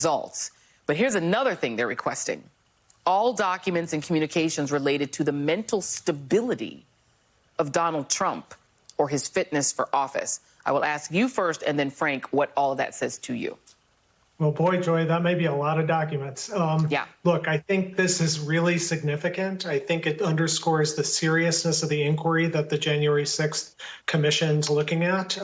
results. But here's another thing they're requesting. All documents and communications related to the mental stability of Donald Trump or his fitness for office. I will ask you first, and then Frank, what all of that says to you. Well, boy, Joy, that may be a lot of documents. Yeah. Look, I think this is really significant. I think it underscores the seriousness of the inquiry that the January 6th Commission's looking at,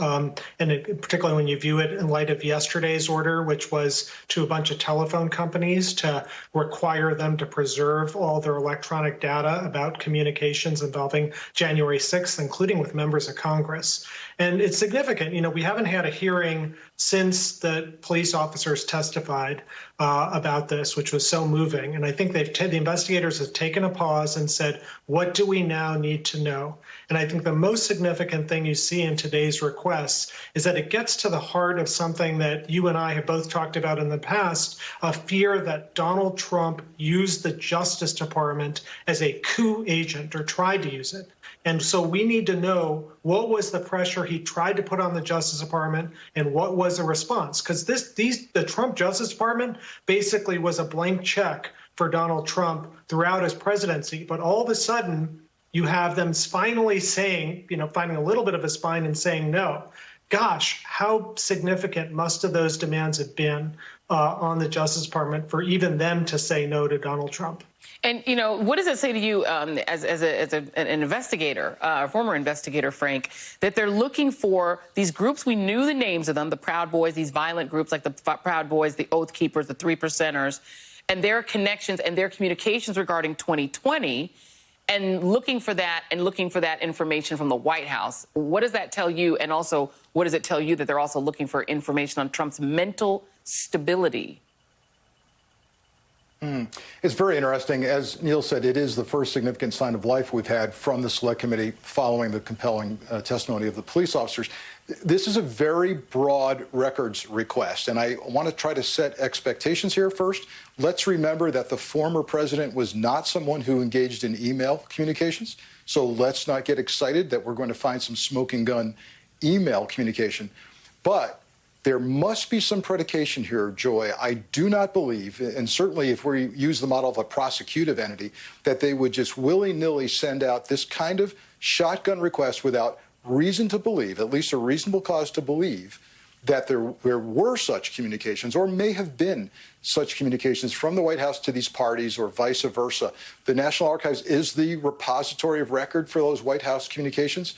particularly when you view it in light of yesterday's order, which was to a bunch of telephone companies to require them to preserve all their electronic data about communications involving January 6th, including with members of Congress. And it's significant. You know, we haven't had a hearing since the police officers testified about this, which was so moving. And I think the investigators have taken a pause and said, what do we now need to know? And I think the most significant thing you see in today's requests is that it gets to the heart of something that you and I have both talked about in the past, a fear that Donald Trump used the Justice Department as a coup agent or tried to use it. And so we need to know what was the pressure he tried to put on the Justice Department and what was the response. Because the Trump Justice Department basically was a blank check for Donald Trump throughout his presidency. But all of a sudden, you have them finally saying, finding a little bit of a spine and saying no. Gosh, how significant must have those demands have been on the Justice Department for even them to say no to Donald Trump? And, what does it say to you as an investigator, a former investigator, Frank, that they're looking for these groups? We knew the names of them, the Proud Boys, these violent groups like the Proud Boys, the Oath Keepers, the Three Percenters, and their connections and their communications regarding 2020, and looking for that information from the White House. What does that tell you? And also, what does it tell you that they're also looking for information on Trump's mental stability? It's very interesting. As Neil said, it is the first significant sign of life we've had from the Select Committee following the compelling testimony of the police officers. This is a very broad records request, and I want to try to set expectations here first. Let's remember that the former president was not someone who engaged in email communications, so let's not get excited that we're going to find some smoking gun email communication. But there must be some predication here, Joy. I do not believe, and certainly if we use the model of a prosecutive entity, that they would just willy-nilly send out this kind of shotgun request without reason to believe, at least a reasonable cause to believe, that there were such communications or may have been such communications from the White House to these parties or vice versa. The National Archives is the repository of record for those White House communications.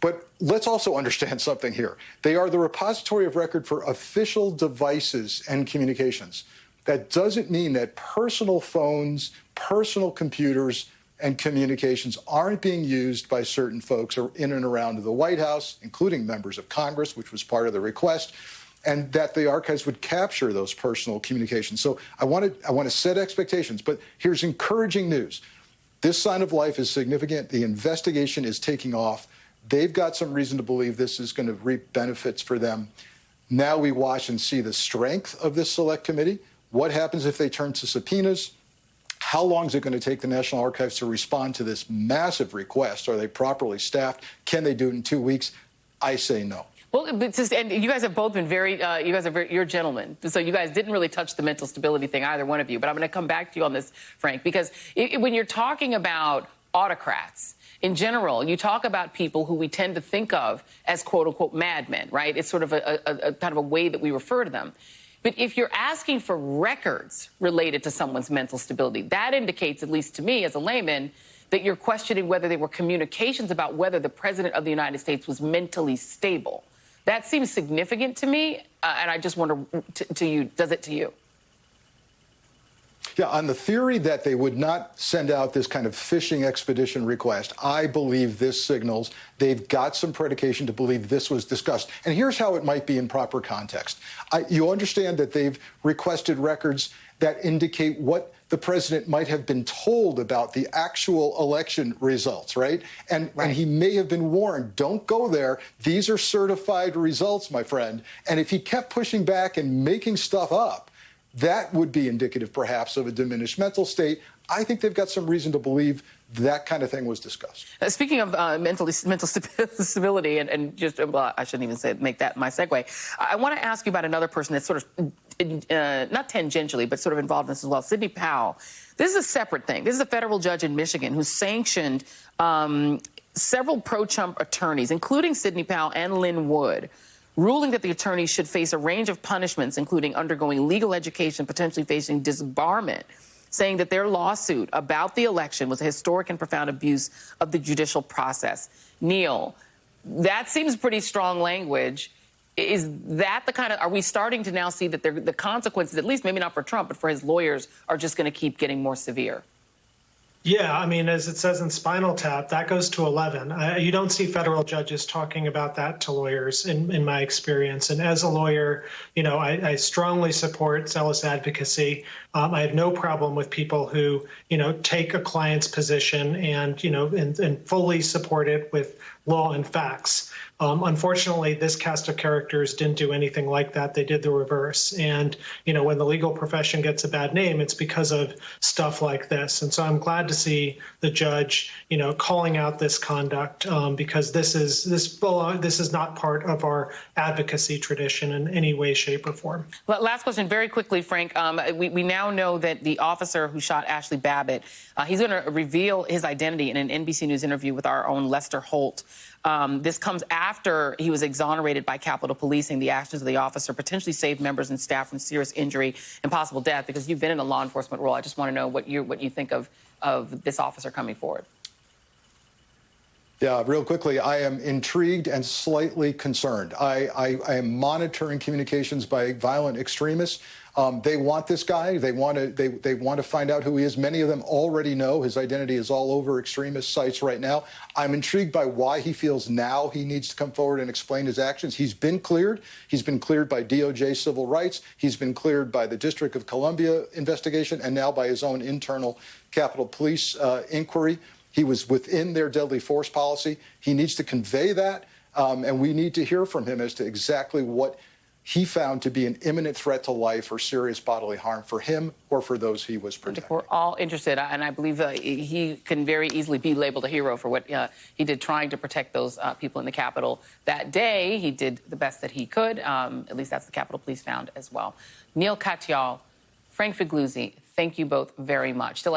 But let's also understand something here. They are the repository of record for official devices and communications. That doesn't mean that personal phones, personal computers, and communications aren't being used by certain folks in and around the White House, including members of Congress, which was part of the request, and that the archives would capture those personal communications. So I want to set expectations, but here's encouraging news. This sign of life is significant. The investigation is taking off. They've got some reason to believe this is going to reap benefits for them. Now we watch and see the strength of this Select Committee. What happens if they turn to subpoenas? How long is it going to take the National Archives to respond to this massive request? Are they properly staffed? Can they do it in 2 weeks? I say no. Well, and you guys have both been you're gentlemen. So you guys didn't really touch the mental stability thing, either one of you. But I'm going to come back to you on this, Frank, because when you're talking about autocrats, in general, you talk about people who we tend to think of as quote-unquote madmen, right? It's sort of a kind of a way that we refer to them. But if you're asking for records related to someone's mental stability, that indicates, at least to me as a layman, that you're questioning whether there were communications about whether the president of the United States was mentally stable. That seems significant to me, and I just wonder, to you, does it to you? Yeah, on the theory that they would not send out this kind of fishing expedition request, I believe this signals they've got some predication to believe this was discussed. And here's how it might be in proper context. You understand that they've requested records that indicate what the president might have been told about the actual election results, right? And he may have been warned, don't go there. These are certified results, my friend. And if he kept pushing back and making stuff up, that would be indicative, perhaps, of a diminished mental state. I think they've got some reason to believe that kind of thing was discussed. Speaking of mental stability, and just, well, I shouldn't even make that my segue. I want to ask you about another person that's sort of not tangentially, but sort of involved in this as well. Sidney Powell. This is a separate thing. This is a federal judge in Michigan who sanctioned several pro-Trump attorneys, including Sidney Powell and Lynn Wood, ruling that the attorneys should face a range of punishments, including undergoing legal education, potentially facing disbarment, saying that their lawsuit about the election was a historic and profound abuse of the judicial process. Neil, that seems pretty strong language. Is that the kind of, are we starting to now see that the consequences, at least maybe not for Trump, but for his lawyers, are just going to keep getting more severe? Yeah, I mean, as it says in Spinal Tap, that goes to 11. You don't see federal judges talking about that to lawyers, in my experience. And as a lawyer, I strongly support zealous advocacy. I have no problem with people who, take a client's position and, and fully support it with law and facts. Unfortunately, this cast of characters didn't do anything like that. They did the reverse. And, when the legal profession gets a bad name, it's because of stuff like this. And so I'm glad to see the judge, calling out this conduct because this is not part of our advocacy tradition in any way, shape, or form. Well, last question, very quickly, Frank. We now know that the officer who shot Ashley Babbitt, he's going to reveal his identity in an NBC News interview with our own Lester Holt. This comes after he was exonerated by Capitol Policing. The actions of the officer potentially saved members and staff from serious injury and possible death. Because you've been in a law enforcement role, I just want to know what you think of this officer coming forward. Yeah, real quickly, I am intrigued and slightly concerned. I am monitoring communications by violent extremists. They want this guy. They want to find out who he is. Many of them already know his identity is all over extremist sites right now. I'm intrigued by why he feels now he needs to come forward and explain his actions. He's been cleared. He's been cleared by DOJ Civil Rights. He's been cleared by the District of Columbia investigation and now by his own internal Capitol Police inquiry. He was within their deadly force policy. He needs to convey that, and we need to hear from him as to exactly what he found to be an imminent threat to life or serious bodily harm for him or for those he was protecting. We're all interested, and I believe he can very easily be labeled a hero for what he did trying to protect those people in the Capitol that day. He did the best that he could. At least that's the Capitol Police found as well. Neil Katyal, Frank Figluzzi, thank you both very much. Still